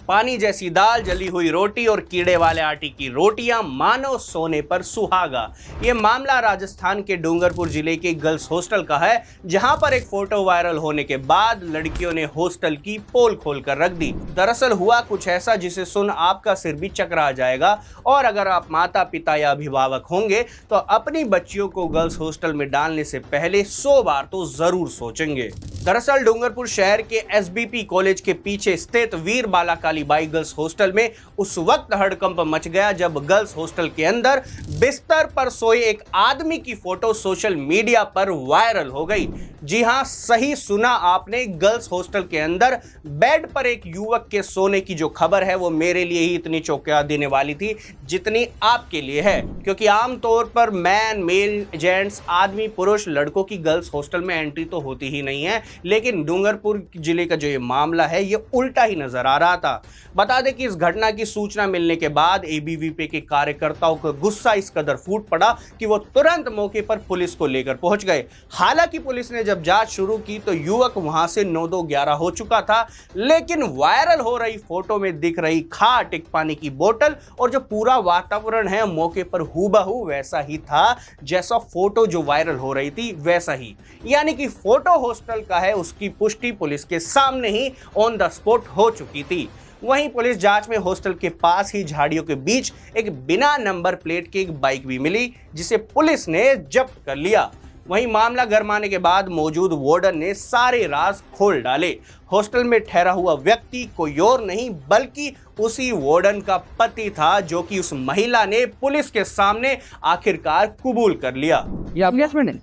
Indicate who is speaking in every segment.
Speaker 1: पानी जैसी दाल, जली हुई रोटी और कीड़े वाले आटे की रोटियां, मानो सोने पर सुहागा। ये मामला राजस्थान के डूंगरपुर जिले के गर्ल्स हॉस्टल का है, जहां पर एक फोटो वायरल होने के बाद लड़कियों ने हॉस्टल की पोल खोलकर रख दी। दरअसल हुआ कुछ ऐसा जिसे सुन आपका सिर भी चकरा जाएगा, और अगर आप माता पिता या अभिभावक होंगे तो अपनी बच्चियों को गर्ल्स हॉस्टल में डालने से पहले 100 बार तो जरूर सोचेंगे। दरअसल डूंगरपुर शहर के एसबीपी कॉलेज के पीछे स्थित वीर बाला कालीबाई गर्ल्स हॉस्टल में उस वक्त हड़कंप मच गया जब गर्ल्स हॉस्टल के अंदर बिस्तर पर सोए एक आदमी की फोटो सोशल मीडिया पर वायरल हो गई। जी हां, सही सुना आपने, गर्ल्स हॉस्टल के अंदर बेड पर एक युवक के सोने की जो खबर है वो मेरे लिए ही इतनी चौंका देने वाली थी जितनी आपके लिए है, क्योंकि आमतौर पर मैन, मेल, जेंट्स, आदमी, पुरुष, लड़कों की गर्ल्स हॉस्टल में एंट्री तो होती ही नहीं है, लेकिन डूंगरपुर जिले का जो ये मामला है ये उल्टा ही नजर आ रहा था। बता दें कि इस घटना की सूचना मिलने के बाद एबीवीपी के कार्यकर्ताओं का गुस्सा इस कदर फूट पड़ा कि वो तुरंत मौके पर पुलिस को लेकर पहुंच गए। हालांकि पुलिस ने जब जांच शुरू की तो युवक वहां से 9-2-11 हो चुका था, लेकिन वायरल हो रही फोटो में दिख रही खाट, एक पानी की बोतल और जो पूरा वातावरण है मौके पर हूबहू वैसा ही था जैसा फोटो जो वायरल हो रही थी वैसा ही, यानी कि फोटो हॉस्टल का है, उसकी पुष्टि पुलिस के सामने ही ऑन द स्पॉट हो चुकी थी। वहीं पुलिस जांच में हॉस्टल के पास ही झाड़ियों के बीच एक बिना नंबर प्लेट की एक बाइक भी मिली, जिसे पुलिस ने जब्त कर लिया। वहीं मामला गरमाने के बाद मौजूद वार्डन ने सारे राज खोल डाले। हॉस्टल में ठहरा हुआ व्यक्ति कोई और नहीं बल्कि उसी वार्डन का पति था, जो कि उस महिला ने पुलिस के सामने आखिरकार कबूल कर लिया।
Speaker 2: ये आपके हस्बैंड है?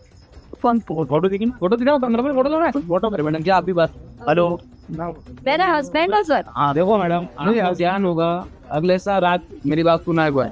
Speaker 2: फोटो देखिए, फोटो दिखाओ, कैमरा में फोटो लो ना, फोटो करे मैडम, क्या आप भी बात। हेलो,
Speaker 3: मेरा हस्बैंड है सर।
Speaker 2: हाँ देखो मैडम, नहीं यार ध्यान होगा, अगले साल रात मेरी बात सुना है,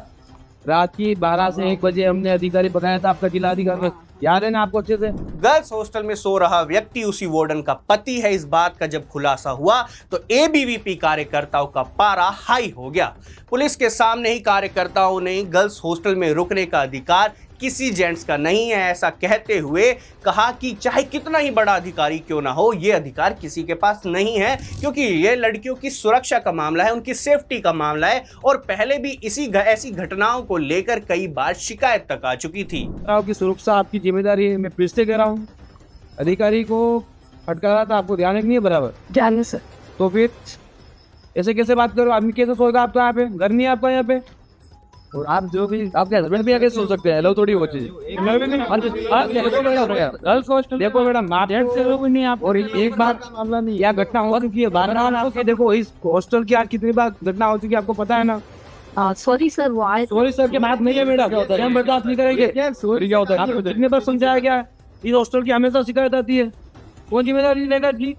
Speaker 2: रात की 12 से 1 बजे हमने अधिकारी बताया था, आपका जिला अधिकारी याद है ना आपको अच्छे से?
Speaker 1: गर्ल्स हॉस्टल में सो रहा व्यक्ति उसी वार्डन का पति है। इस बात का जब खुलासा हुआ तो एबीवीपी कार्यकर्ताओं का पारा हाई हो गया। पुलिस के सामने ही कार्यकर्ताओं ने गर्ल्स हॉस्टल में रुकने का अधिकार किसी जेंट्स का नहीं है ऐसा कहते हुए कहा कि चाहे कितना ही बड़ा अधिकारी क्यों ना हो, ये अधिकार किसी के पास नहीं है, क्योंकि ये लड़कियों की सुरक्षा का मामला है, उनकी सेफ्टी का मामला है, और पहले भी ऐसी घटनाओं को लेकर कई बार शिकायत तक आ चुकी थी।
Speaker 2: आपकी सुरक्षा आपकी जिम्मेदारी है, मैं फिर से कह रहा हूँ, अधिकारी को फटकारा था, आपको ध्यान नहीं है बराबर?
Speaker 3: ध्यान है सर।
Speaker 2: तो फिर ऐसे कैसे बात करो, आदमी कैसे सोएगा आपका यहाँ पे? घर नहीं है आपका यहाँ पे, और आप जो भी आपके हस्बैंड भी आके सो सकते हैं। हेलो थोड़ी वो चीज देखो मैडम, आप नहीं आप, और एक बार मामला नहीं, यह घटना हो चुकी है बार। देखो इस हॉस्टल की आज कितनी बार घटना हो चुकी है आपको पता है ना?
Speaker 3: सॉरी सर,
Speaker 2: सॉरी सर की बात नहीं है मैडम, हम बर्दाश्त नहीं करेंगे। सॉरी क्या होता है? आपको जितने बार समझाया गया, इस हॉस्टल की हमेशा शिकायत आती है, कौन जिम्मेदारी लेगा जी?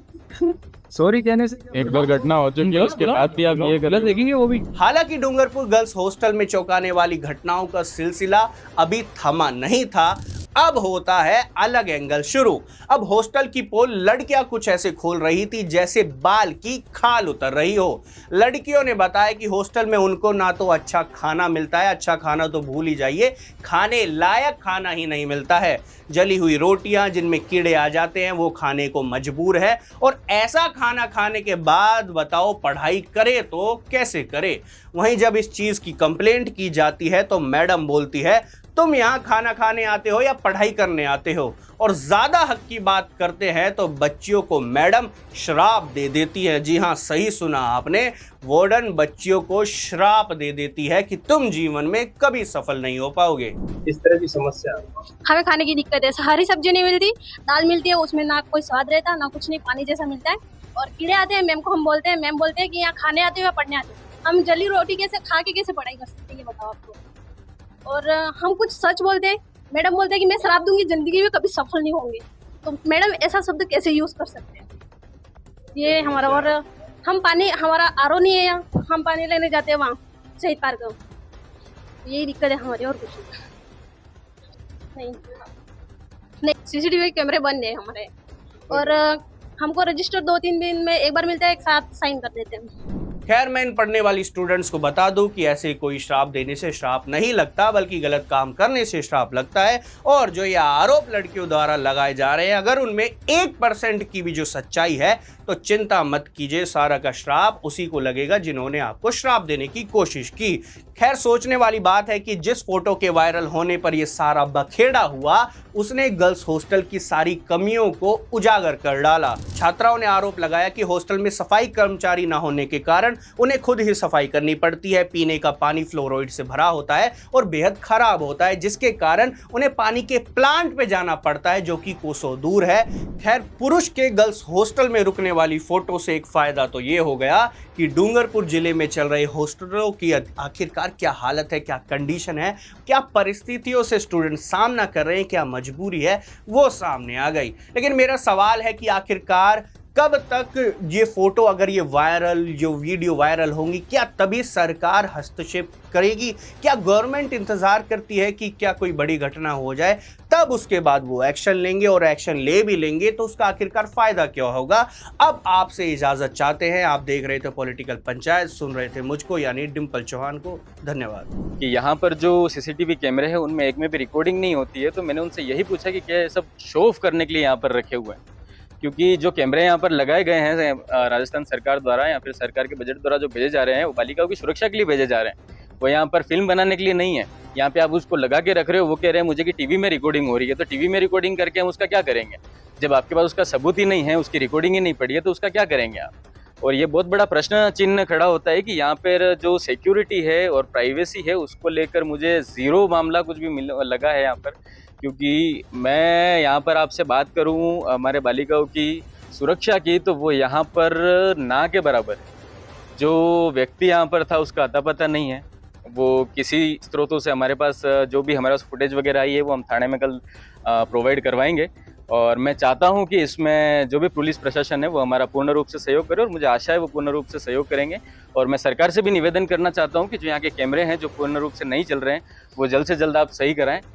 Speaker 2: सॉरी कहने से एक बार घटना हो चुकी है, उसके बाद भी आप ये गलत देखेंगे वो भी।
Speaker 1: हालांकि डूंगरपुर गर्ल्स हॉस्टल में चौंकाने वाली घटनाओं का सिलसिला अभी थमा नहीं था, अब होता है अलग एंगल शुरू। अब हॉस्टल की पोल लड़कियां कुछ ऐसे खोल रही थी जैसे बाल की खाल उतर रही हो। लड़कियों ने बताया कि हॉस्टल में उनको ना तो अच्छा खाना मिलता है, अच्छा खाना तो भूल ही जाइए, खाने लायक खाना ही नहीं मिलता है। जली हुई रोटियां जिनमें कीड़े आ जाते हैं वो खाने को मजबूर है, और ऐसा खाना खाने के बाद बताओ पढ़ाई करे तो कैसे करे। वहीं जब इस चीज की कंप्लेंट की जाती है तो मैडम बोलती है तुम यहाँ खाना खाने आते हो या पढ़ाई करने आते हो, और ज्यादा हक की बात करते हैं तो बच्चियों को मैडम श्राप दे देती है। जी हाँ, सही सुना आपने, वार्डन बच्चियों को श्राप दे देती है कि तुम जीवन में कभी सफल नहीं हो पाओगे।
Speaker 4: इस तरह की समस्या
Speaker 3: हमें खाने की दिक्कत है, हरी सब्जी नहीं मिलती, दाल मिलती है उसमें ना कोई स्वाद रहता ना कुछ नहीं, पानी जैसा मिलता है, और कीड़े आते हैं। मैम को हम बोलते हैं, मैम बोलते हैं कि यहाँ खाने आते हो या पढ़ने आते हो। हम जली रोटी कैसे खा के कैसे पढ़ाई कर सकते हैं ये बताओ आपको। और हम कुछ सच बोलते हैं, मैडम बोलते हैं कि मैं शराब दूंगी, जिंदगी में कभी सफल नहीं होंगे। तो मैडम ऐसा शब्द कैसे यूज़ कर सकते हैं ये हमारा। और हम पानी, हमारा आरओ नहीं है यहाँ, हम पानी लेने जाते हैं वहाँ शहीद पार्क में, यही दिक्कत है हमारी, और कुछ नहीं। सीसीटीवी कैमरे बंद है हमारे, और हमको रजिस्टर 2-3 दिन में एक बार मिलता है, एक साथ साइन कर देते हैं।
Speaker 1: खैर, मैं इन पढ़ने वाली स्टूडेंट्स को बता दूं कि ऐसे कोई श्राप देने से श्राप नहीं लगता, बल्कि गलत काम करने से श्राप लगता है। और जो ये आरोप लड़कियों द्वारा लगाए जा रहे हैं, अगर उनमें 1% की भी जो सच्चाई है तो चिंता मत कीजिए, सारा का श्राप उसी को लगेगा जिन्होंने आपको श्राप देने की कोशिश की। खैर, सोचने वाली बात है कि जिस फोटो के वायरल होने पर यह सारा बखेड़ा हुआ, उसने गर्ल्स हॉस्टल की सारी कमियों को उजागर कर डाला। छात्राओं ने आरोप लगाया कि हॉस्टल में सफाई कर्मचारी न होने के कारण उन्हें खुद ही सफाई करनी पड़ती है। पीने का पानी फ्लोराइड से भरा होता है और बेहद खराब होता है, जिसके कारण उन्हें पानी के प्लांट पे जाना पड़ता है, जो कि कोसों दूर है। खैर, पुरुष के गर्ल्स हॉस्टल में रुकने वाली फोटो से एक फायदा तो ये हो गया कि डूंगरपुर जिले में चल रहे हॉस्टलों की आखिरकार क्या हालत है, क्या कंडीशन है, क्या परिस्थितियों से स्टूडेंट सामना कर रहे हैं, क्या मजबूरी है, वो सामने आ गई। लेकिन मेरा सवाल है कि आखिरकार कब तक ये फोटो, अगर ये वायरल, जो वीडियो वायरल होंगी, क्या तभी सरकार हस्तक्षेप करेगी? क्या गवर्नमेंट इंतजार करती है कि क्या कोई बड़ी घटना हो जाए तब उसके बाद वो एक्शन लेंगे, और एक्शन ले भी लेंगे तो उसका आखिरकार फायदा क्या होगा? अब आपसे इजाजत चाहते हैं। आप देख रहे थे पॉलिटिकल पंचायत, सुन रहे थे मुझको यानी डिम्पल चौहान को। धन्यवाद।
Speaker 4: कि यहाँ पर जो सीसीटीवी कैमरे हैं उनमें एक में भी रिकॉर्डिंग नहीं होती है, तो मैंने उनसे यही पूछा कि क्या ये सब शो ऑफ करने के लिए यहाँ पर रखे हुए हैं? क्योंकि जो कैमरे यहाँ पर लगाए गए हैं राजस्थान सरकार द्वारा या फिर सरकार के बजट द्वारा जो भेजे जा रहे हैं, वो बालिकाओं की सुरक्षा के लिए भेजे जा रहे हैं, वो यहाँ पर फिल्म बनाने के लिए नहीं है। यहाँ पे आप उसको लगा के रख रहे हो, वो कह रहे हैं मुझे कि टीवी में रिकॉर्डिंग हो रही है, तो टीवी में रिकॉर्डिंग करके हम उसका क्या करेंगे? जब आपके पास उसका सबूत ही नहीं है, उसकी रिकॉर्डिंग ही नहीं पड़ी है, तो उसका क्या करेंगे आप? और ये बहुत बड़ा प्रश्न चिन्ह खड़ा होता है कि यहाँ पर जो सिक्योरिटी है और प्राइवेसी है, उसको लेकर मुझे ज़ीरो मामला कुछ भी लगा है यहाँ पर। क्योंकि मैं यहाँ पर आपसे बात करूँ हमारे बालिकाओं की सुरक्षा की, तो वो यहाँ पर ना के बराबर है। जो व्यक्ति यहाँ पर था उसका अता पता नहीं है। वो किसी स्रोतों से हमारे पास जो भी हमारे पास फुटेज वगैरह आई है वो हम थाने में कल प्रोवाइड करवाएंगे। और मैं चाहता हूं कि इसमें जो भी पुलिस प्रशासन है वो हमारा पूर्ण रूप से सहयोग करे, और मुझे आशा है वो पूर्ण रूप से सहयोग करेंगे। और मैं सरकार से भी निवेदन करना चाहता हूं कि जो यहाँ के कैमरे हैं जो पूर्ण रूप से नहीं चल रहे हैं, वो जल्द से जल्द आप सही कराएं,